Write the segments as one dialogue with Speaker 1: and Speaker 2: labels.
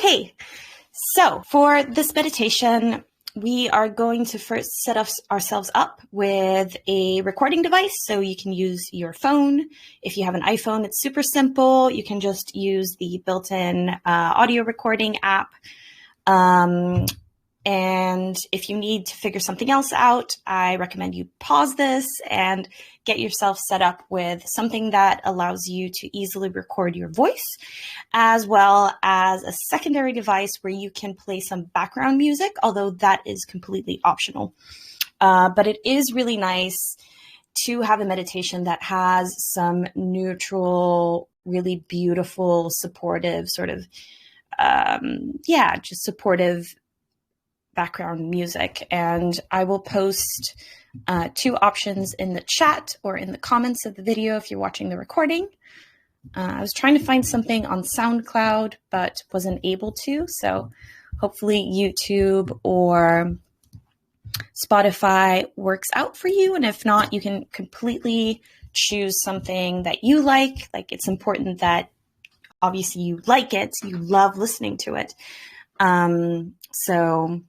Speaker 1: Okay, so for this meditation, we are going to first set ourselves up with a recording device. So you can use your phone. If you have an iPhone, it's super simple. You can just use the built-in audio recording app. And if you need to figure something else out, I recommend you pause this and get yourself set up with something that allows you to easily record your voice, as well as a secondary device where you can play some background music, although that is completely optional. But it is really nice to have a meditation that has some neutral, really beautiful, supportive sort of, just supportive background music. And I will post two options in the chat or in the comments of the video if you're watching the recording. I was trying to find something on SoundCloud, but wasn't able to. So hopefully YouTube or Spotify works out for you. And if not, you can completely choose something that you like. Like, it's important that obviously you like it, you love listening to it. So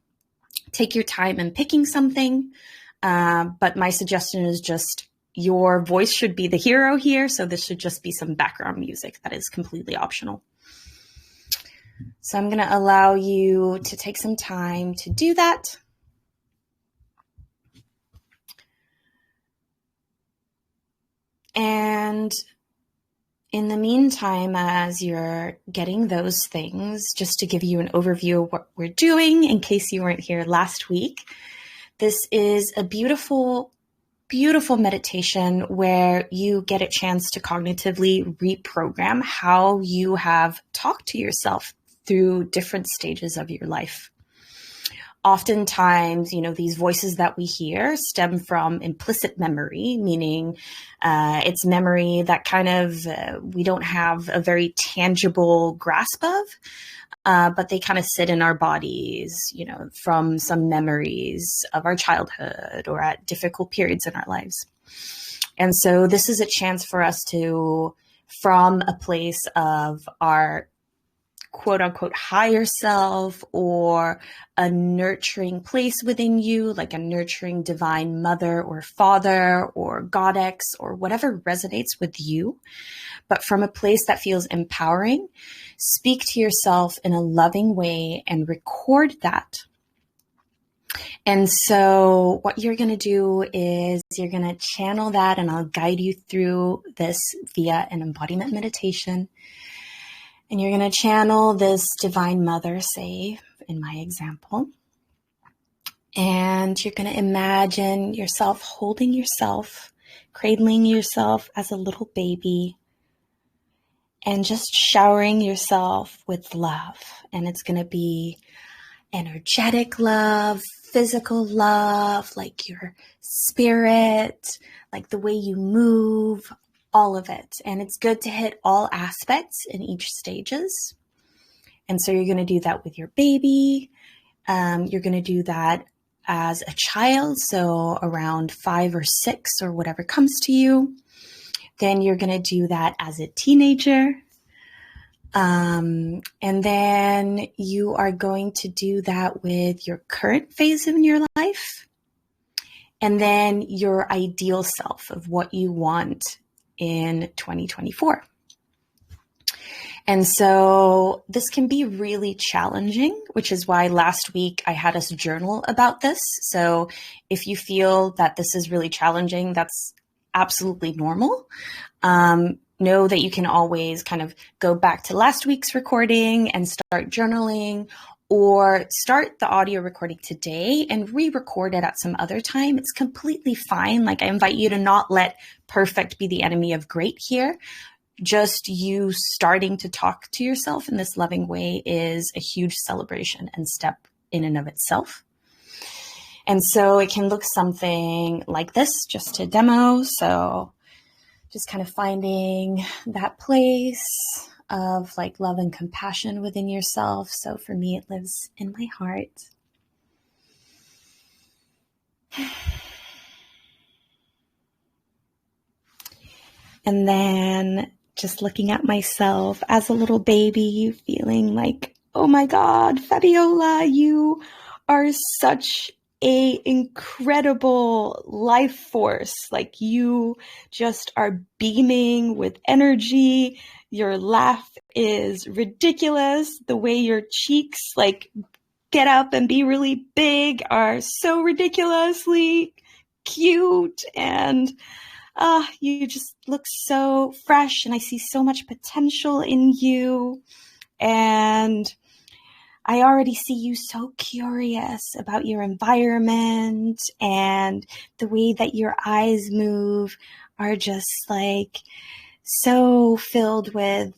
Speaker 1: take your time in picking something. But my suggestion is just your voice should be the hero here. So this should just be some background music that is completely optional. So I'm going to allow you to take some time to do that. And in the meantime, as you're getting those things, just to give you an overview of what we're doing in case you weren't here last week, this is a beautiful, beautiful meditation where you get a chance to cognitively reprogram how you have talked to yourself through different stages of your life. Oftentimes, these voices that we hear stem from implicit memory, meaning it's memory that kind of we don't have a very tangible grasp of, but they kind of sit in our bodies, from some memories of our childhood or at difficult periods in our lives. And so this is a chance for us to, from a place of our quote unquote higher self or a nurturing place within you, like a nurturing divine mother or father or goddess or whatever resonates with you, but from a place that feels empowering, speak to yourself in a loving way and record that. And so what you're going to do is you're going to channel that, and I'll guide you through this via an embodiment meditation. And you're going to channel this divine mother, say, in my example. And you're going to imagine yourself holding yourself, cradling yourself as a little baby, and just showering yourself with love. And it's going to be energetic love, physical love, like your spirit, like the way you move, all of it. And it's good to hit all aspects in each stages. And so you're going to do that with your baby. You're going to do that as a child, so around 5 or 6 or whatever comes to you. Then you're going to do that as a teenager. And then you are going to do that with your current phase in your life. And then your ideal self of what you want in 2024. And so this can be really challenging, which is why last week I had us journal about this. So if you feel that this is really challenging, that's absolutely normal. Know that you can always kind of go back to last week's recording and start journaling, or start the audio recording today and re-record it at some other time. It's completely fine. Like, I invite you to not let perfect be the enemy of great here. Just you starting to talk to yourself in this loving way is a huge celebration and step in and of itself. And so it can look something like this, just to demo. So just kind of finding that place of like love and compassion within yourself. So for me, it lives in my heart. And then just looking at myself as a little baby, feeling like Oh my God, Fabiola, you are such a incredible life force. Like you just are beaming with energy. Your laugh is ridiculous. The way your cheeks like get up and be really big are so ridiculously cute, and you just look so fresh, and I see so much potential in you. And I already see you so curious about your environment, and the way that your eyes move are just like so filled with,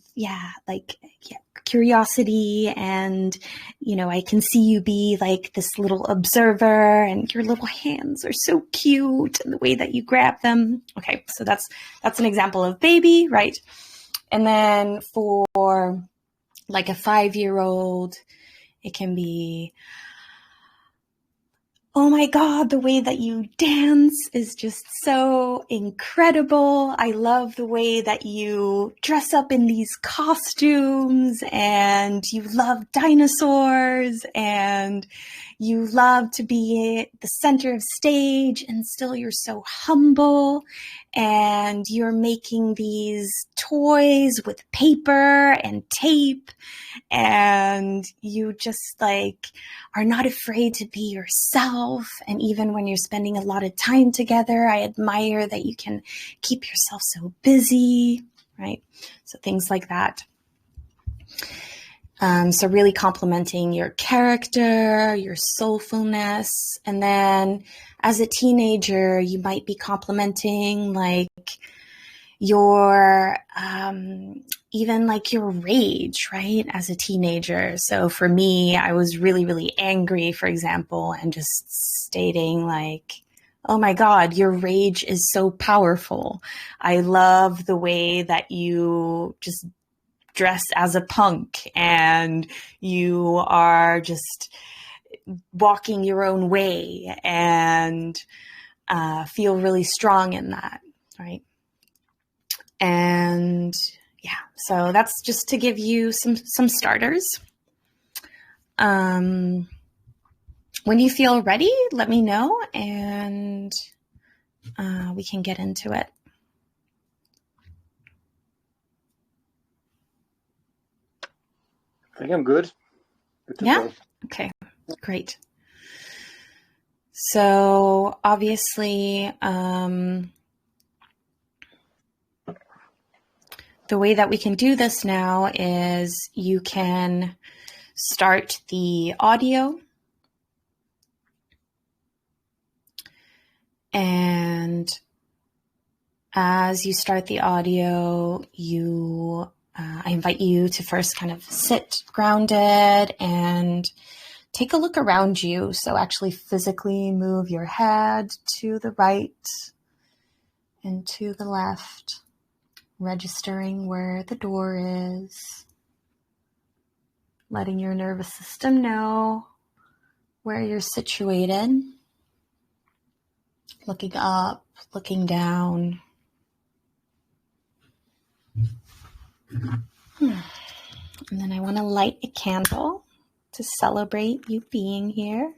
Speaker 1: curiosity. And, I can see you be like this little observer, and your little hands are so cute, and the way that you grab them. Okay, so that's an example of baby, right? And then for like a 5-year-old, it can be, oh my God, the way that you dance is just so incredible. I love the way that you dress up in these costumes, and you love dinosaurs, and you love to be at the center of stage, and still you're so humble, and you're making these toys with paper and tape, and you just like are not afraid to be yourself. And even when you're spending a lot of time together, I admire that you can keep yourself so busy, right? So things like that. So really complimenting your character, your soulfulness. And then as a teenager, you might be complimenting like your, even like your rage, right? As a teenager. So for me, I was really, really angry, for example, and just stating like, oh my God, your rage is so powerful. I love the way that you just dress as a punk, and you are just walking your own way, and feel really strong in that, right? And yeah, so that's just to give you some starters. When you feel ready, let me know, and we can get into it.
Speaker 2: I think I'm good.
Speaker 1: Yeah? Okay, great. So obviously, the way that we can do this now is you can start the audio, and as you start the audio, I invite you to first kind of sit grounded and take a look around you. So actually physically move your head to the right and to the left, registering where the door is, letting your nervous system know where you're situated, looking up, looking down. And then I want to light a candle to celebrate you being here.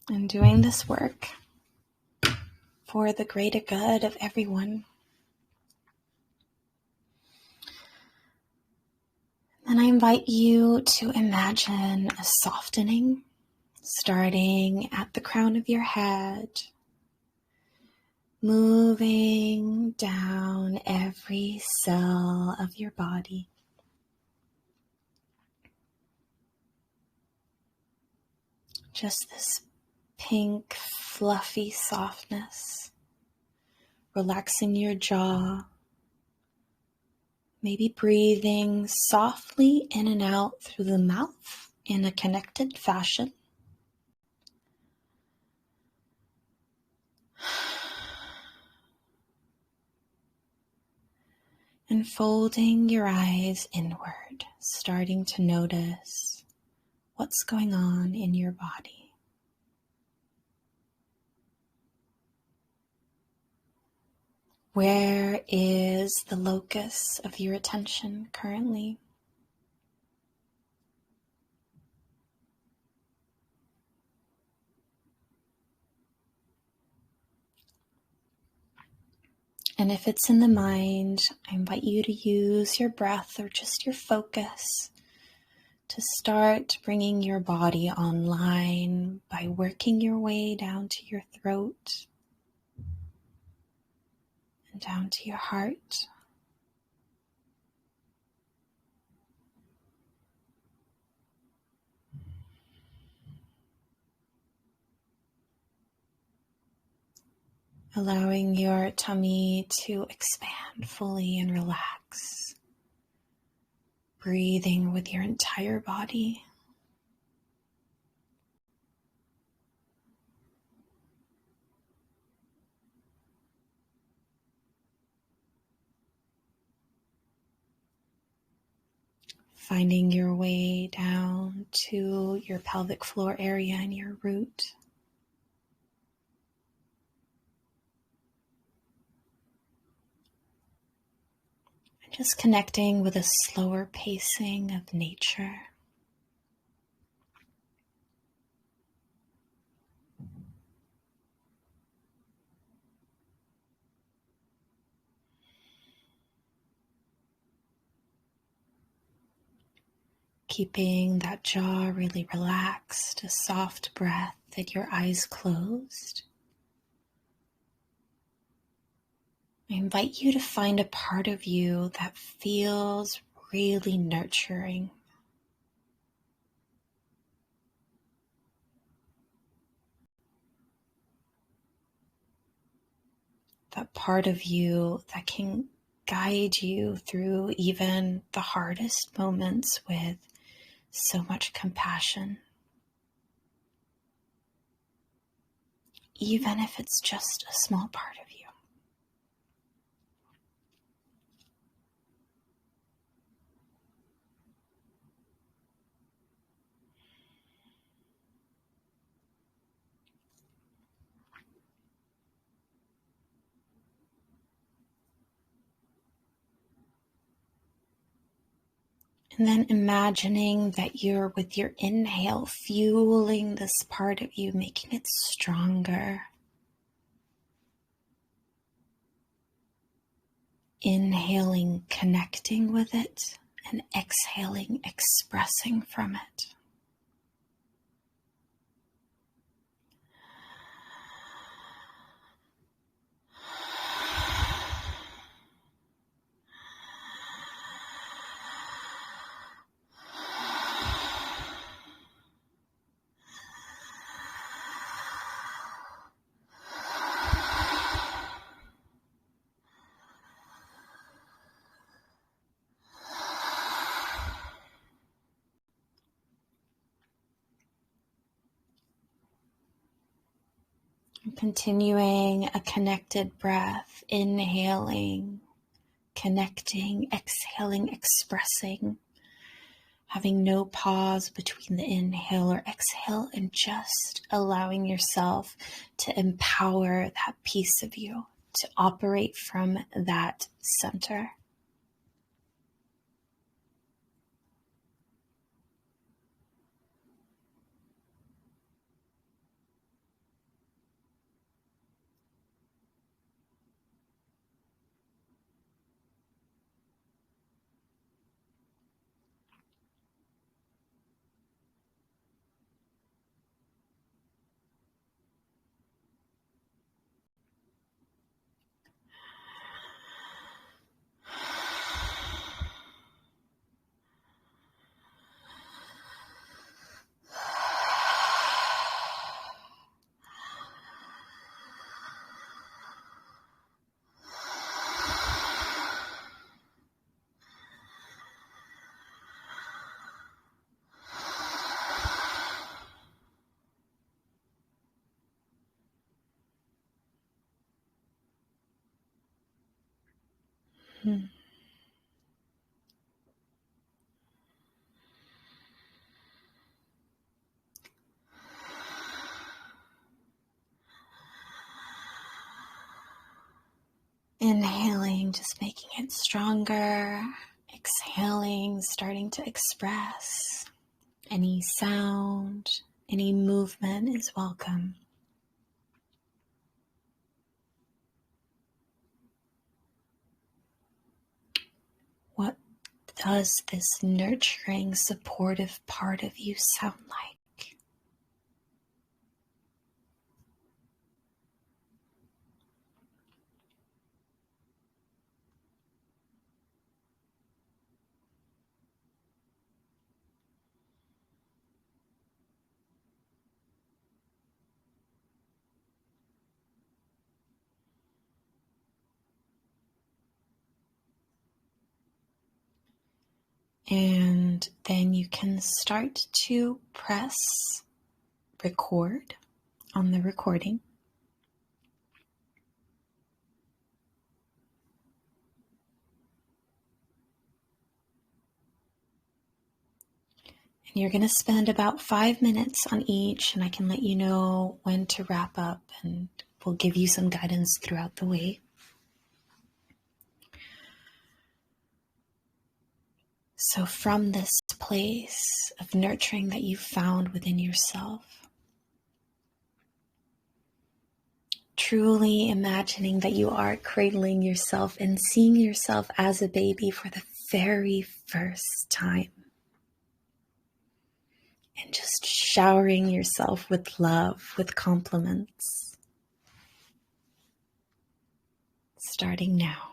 Speaker 1: And doing this work for the greater good of everyone. And I invite you to imagine a softening starting at the crown of your head, moving down every cell of your body. Just this pink, fluffy softness, relaxing your jaw, maybe breathing softly in and out through the mouth in a connected fashion. And folding your eyes inward, starting to notice what's going on in your body. Where is the locus of your attention currently? And if it's in the mind, I invite you to use your breath or just your focus to start bringing your body online by working your way down to your throat and down to your heart. Allowing your tummy to expand fully and relax. Breathing with your entire body. Finding your way down to your pelvic floor area and your root. And just connecting with a slower pacing of nature. Keeping that jaw really relaxed, a soft breath and your eyes closed. I invite you to find a part of you that feels really nurturing. That part of you that can guide you through even the hardest moments with so much compassion. Even if it's just a small part of you. And then imagining that you're, with your inhale, fueling this part of you, making it stronger. Inhaling, connecting with it, and exhaling, expressing from it. Continuing a connected breath, inhaling, connecting, exhaling, expressing, having no pause between the inhale or exhale, and just allowing yourself to empower that piece of you to operate from that center. Inhaling, just making it stronger. Exhaling, starting to express. Any sound, any movement is welcome. What does this nurturing, supportive part of you sound like? And then you can start to press record on the recording. And you're going to spend about 5 minutes on each, and I can let you know when to wrap up, and we'll give you some guidance throughout the way. So from this place of nurturing that you found within yourself, truly imagining that you are cradling yourself and seeing yourself as a baby for the very first time. And just showering yourself with love, with compliments. Starting now.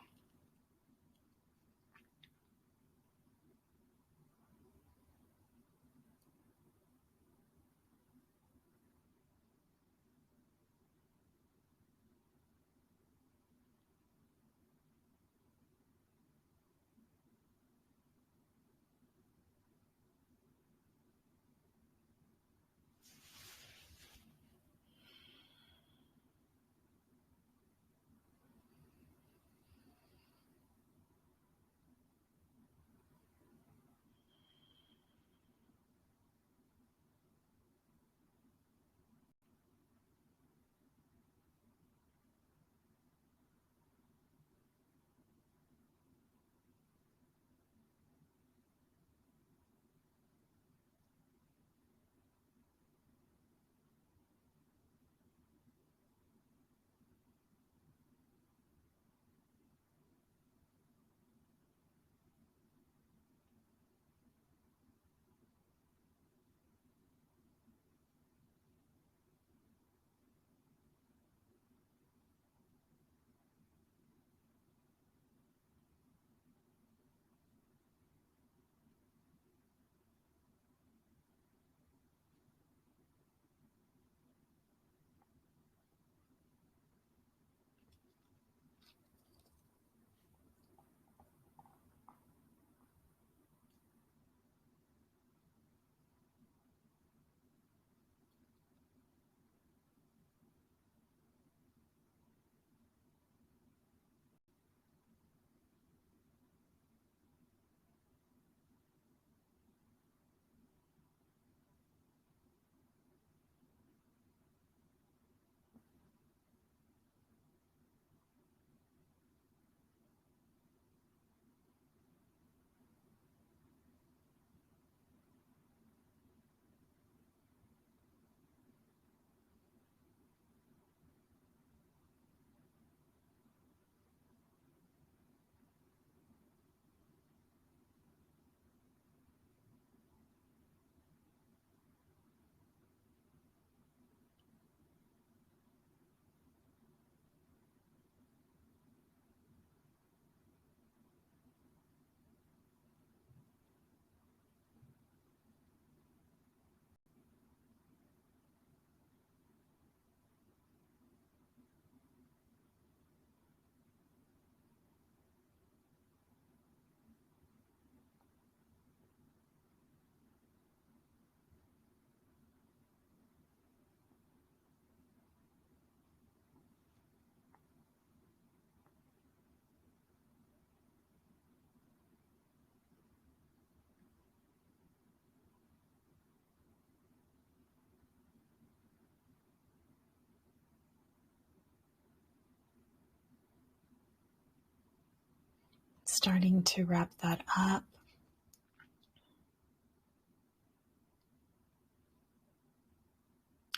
Speaker 1: starting to wrap that up.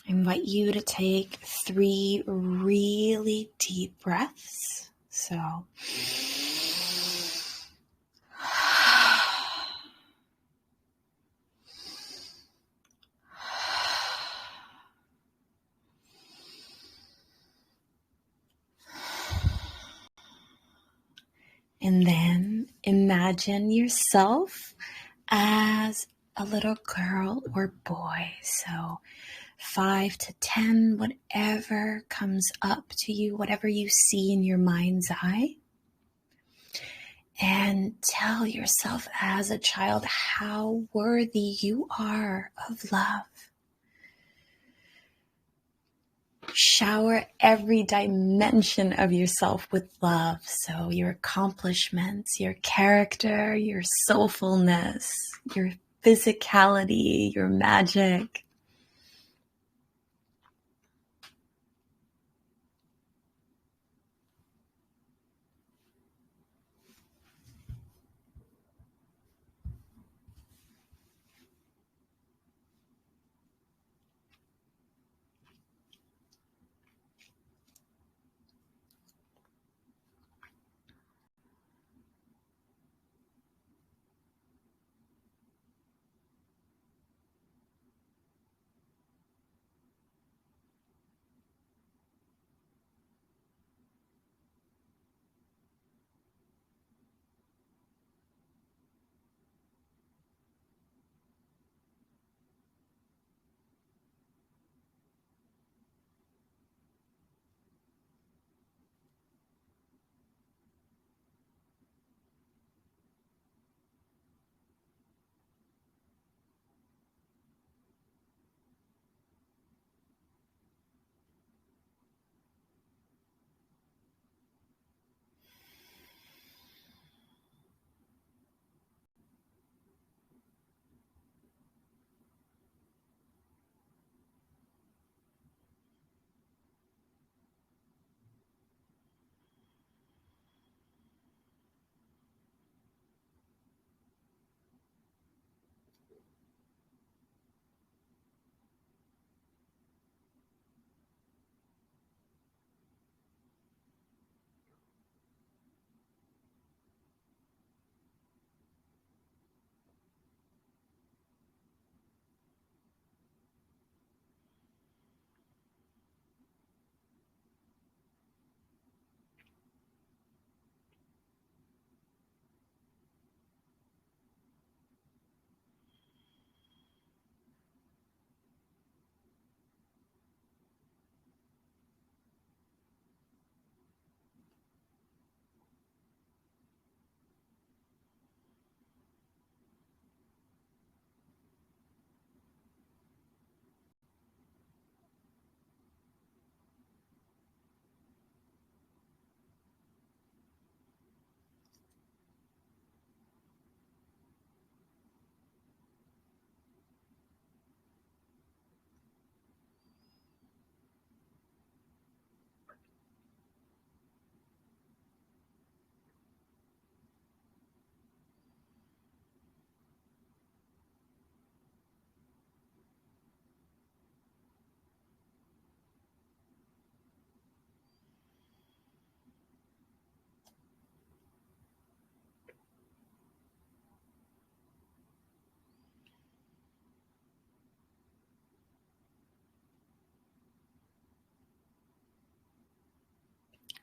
Speaker 1: I invite you to take 3 really deep breaths. So, and then imagine yourself as a little girl or boy. So 5 to 10, whatever comes up to you, whatever you see in your mind's eye. And tell yourself as a child how worthy you are of love. Shower every dimension of yourself with love. So your accomplishments, your character, your soulfulness, your physicality, your magic.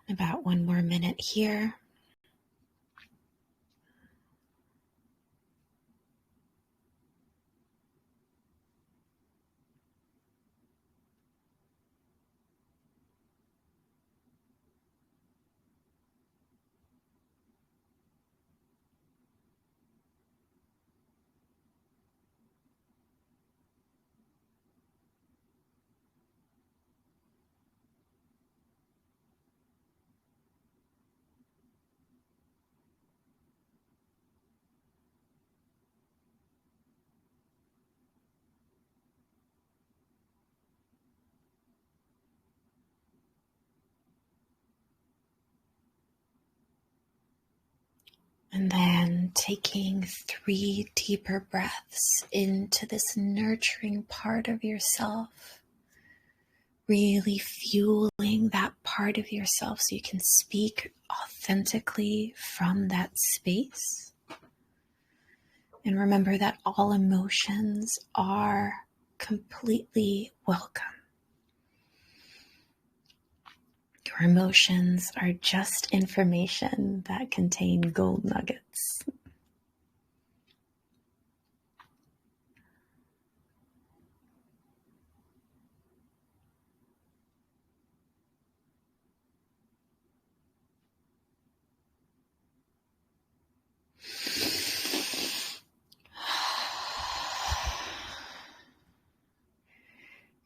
Speaker 1: About 1 more minute here. And then taking 3 deeper breaths into this nurturing part of yourself, really fueling that part of yourself so you can speak authentically from that space. And remember that all emotions are completely welcome. Your emotions are just information that contain gold nuggets.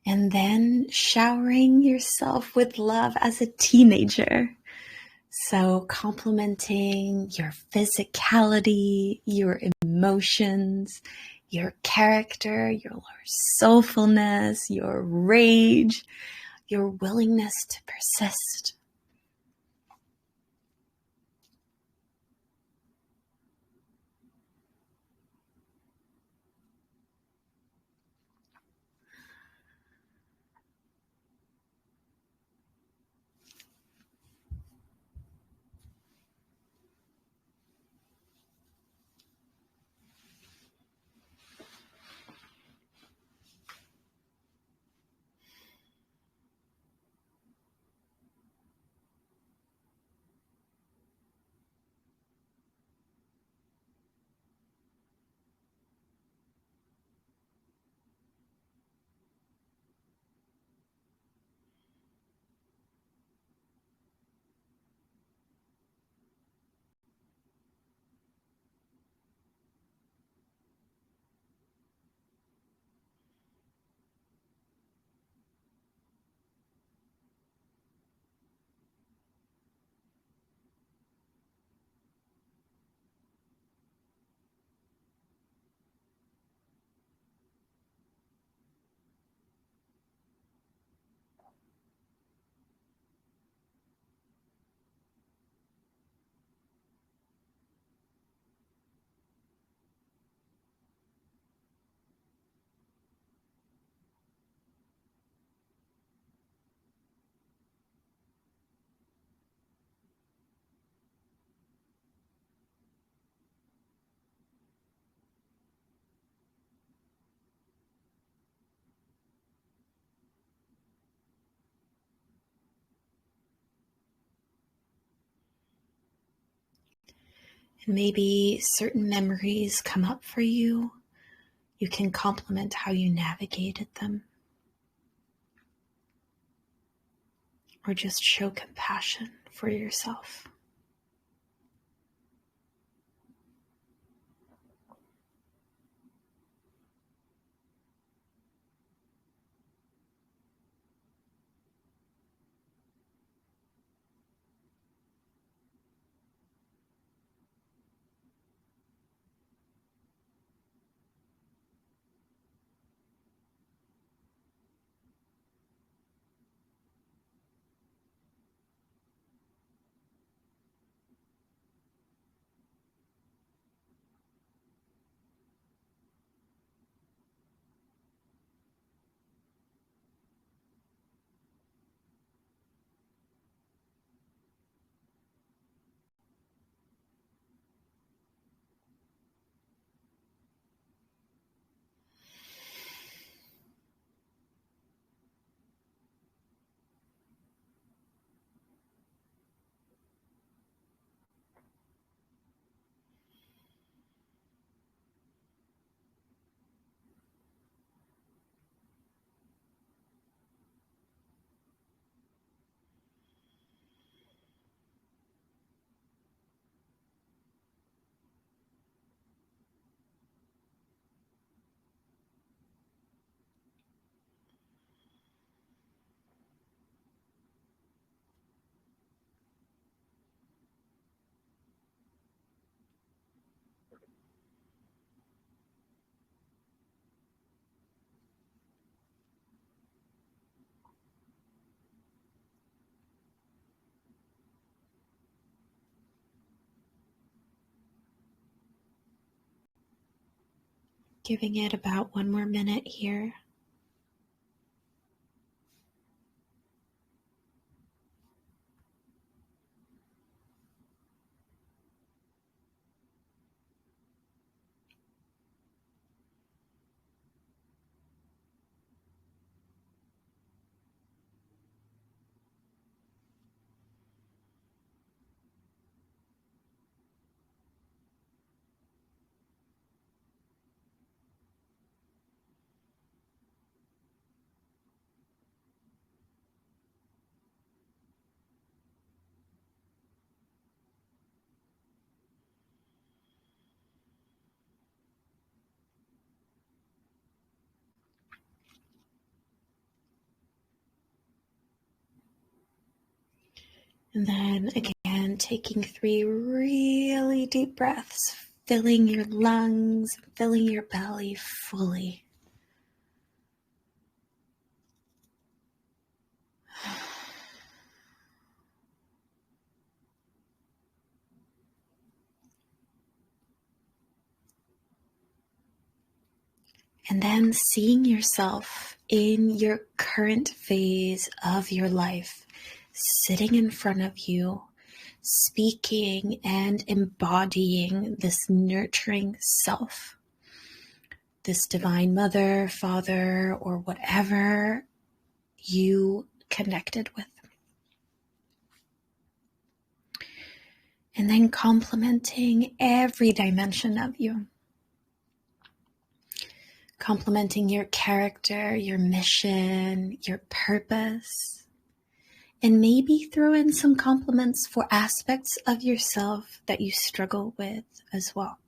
Speaker 1: And then showering yourself with love as a teenager. So complimenting your physicality, your emotions, your character, your soulfulness, your rage, your willingness to persist. And maybe certain memories come up for you. You can compliment how you navigated them, or just show compassion for yourself. Giving it about 1 more minute here. And then again, taking 3 really deep breaths, filling your lungs, filling your belly fully. And then seeing yourself in your current phase of your life, sitting in front of you, speaking and embodying this nurturing self, this divine mother, father, or whatever you connected with. And then complimenting every dimension of you. Complimenting your character, your mission, your purpose. And maybe throw in some compliments for aspects of yourself that you struggle with as well.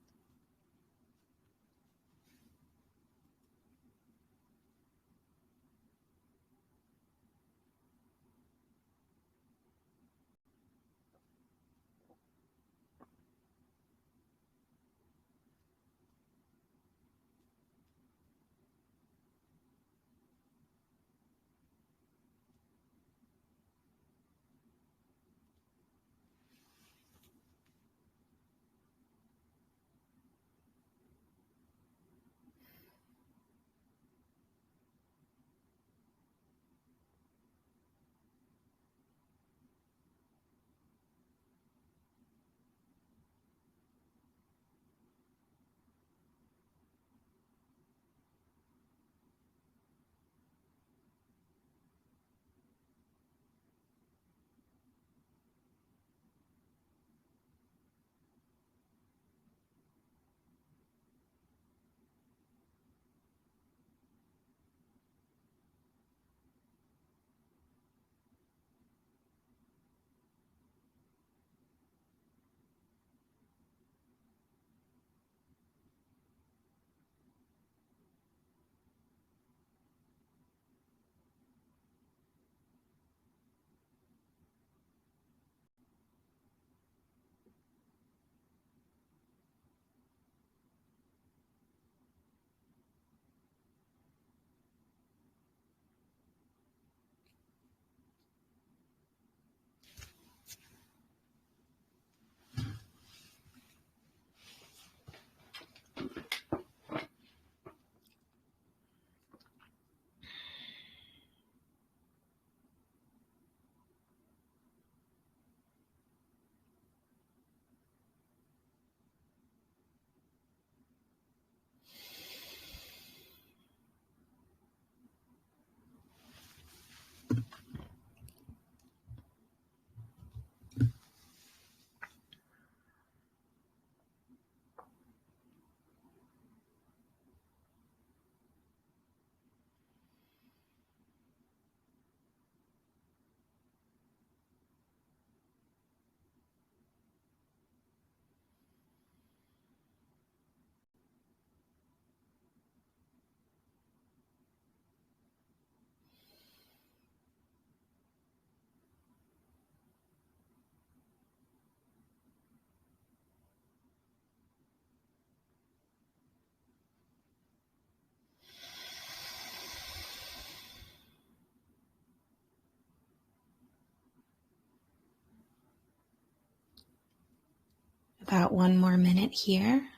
Speaker 1: About 1 more minute here.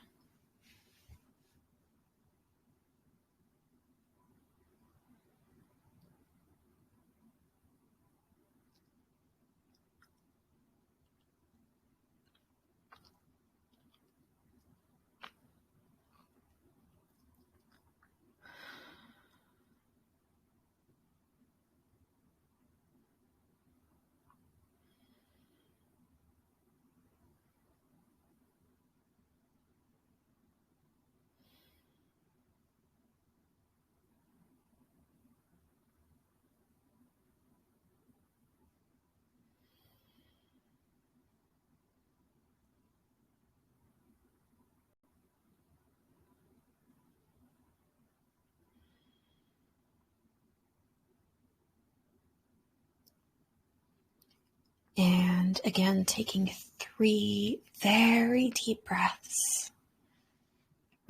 Speaker 1: And again, taking 3 very deep breaths,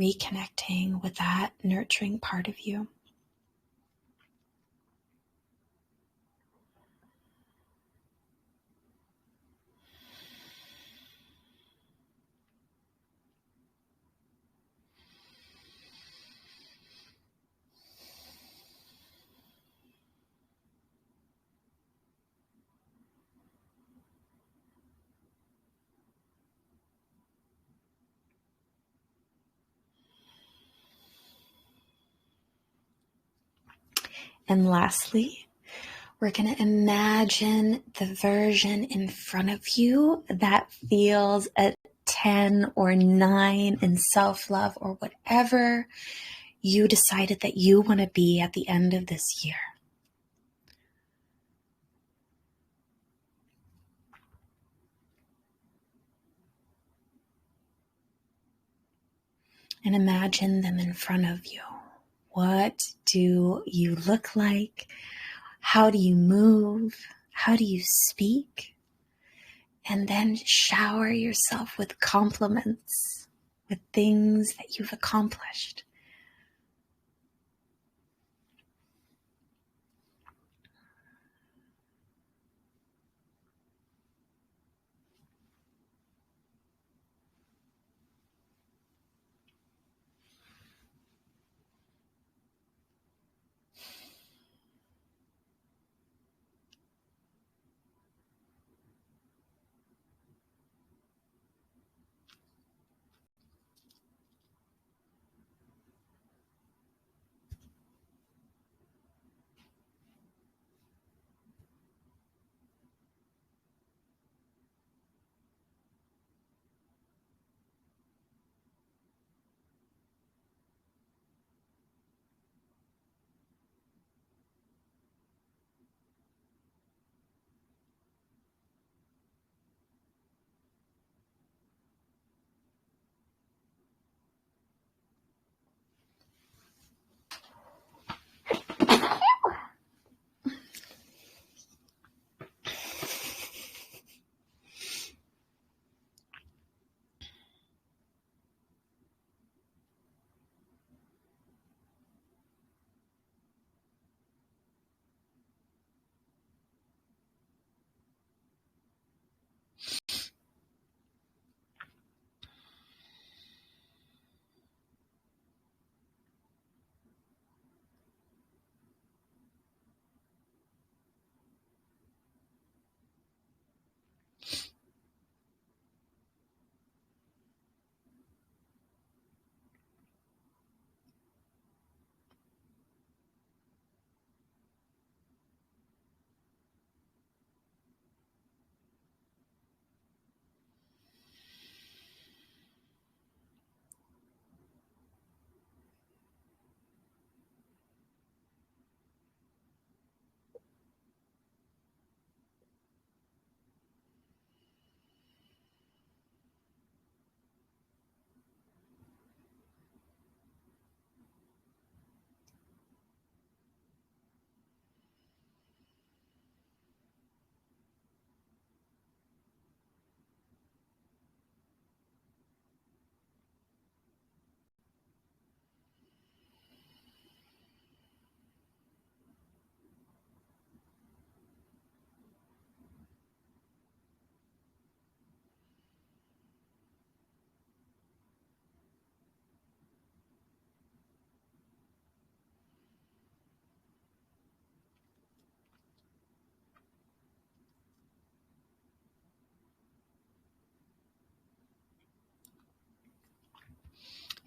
Speaker 1: reconnecting with that nurturing part of you. And lastly, we're going to imagine the version in front of you that feels a 10 or 9 in self-love or whatever you decided that you want to be at the end of this year. And imagine them in front of you. What do you look like? How do you move? How do you speak? And then shower yourself with compliments, with things that you've accomplished.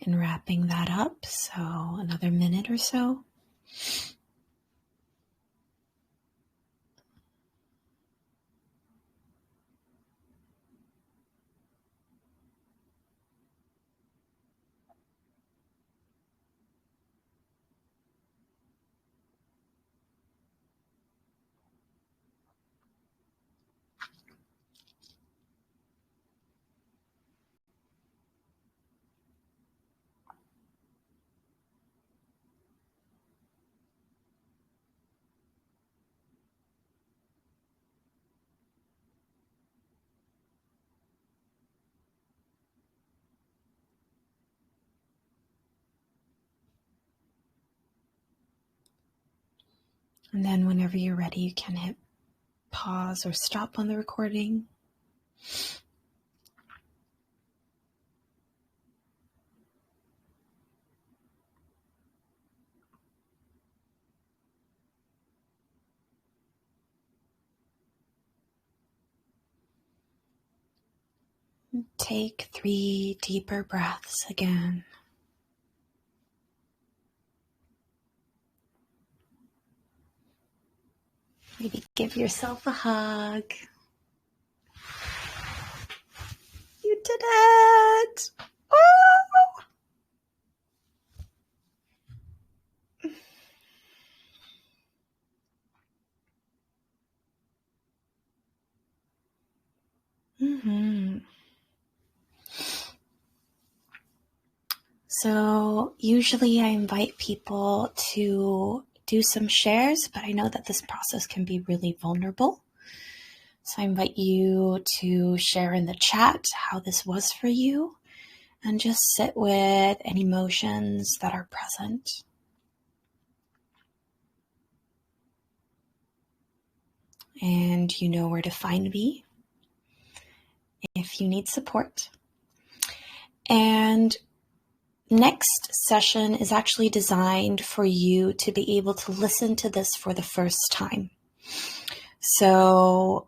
Speaker 1: And wrapping that up, so another minute or so. And then whenever you're ready, you can hit pause or stop on the recording. Take 3 deeper breaths again. Maybe give yourself a hug. You did it! Oh! Mm-hmm. So usually I invite people to do some shares, but I know that this process can be really vulnerable. So I invite you to share in the chat how this was for you and just sit with any emotions that are present. And you know where to find me if you need support. And next session is actually designed for you to be able to listen to this for the first time. So,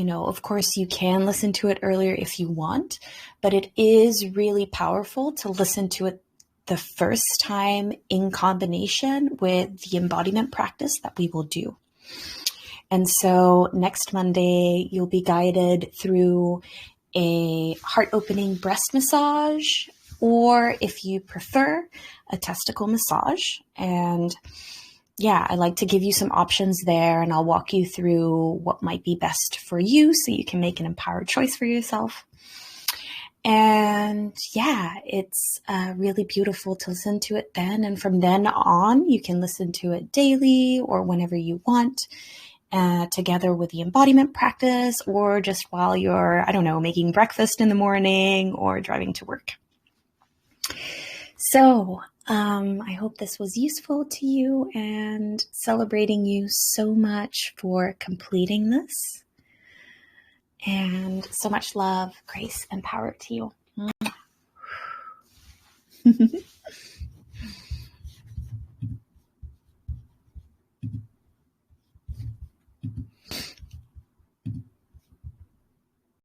Speaker 1: of course you can listen to it earlier if you want, but it is really powerful to listen to it the first time in combination with the embodiment practice that we will do. And so next Monday, you'll be guided through a heart-opening breast massage, or if you prefer, a testicle massage. And yeah, I like to give you some options there, and I'll walk you through what might be best for you so you can make an empowered choice for yourself. And yeah, it's really beautiful to listen to it then. And from then on, you can listen to it daily or whenever you want, together with the embodiment practice, or just while you're, making breakfast in the morning or driving to work. So I hope this was useful to you, and celebrating you so much for completing this. And so much love, grace, and power to you.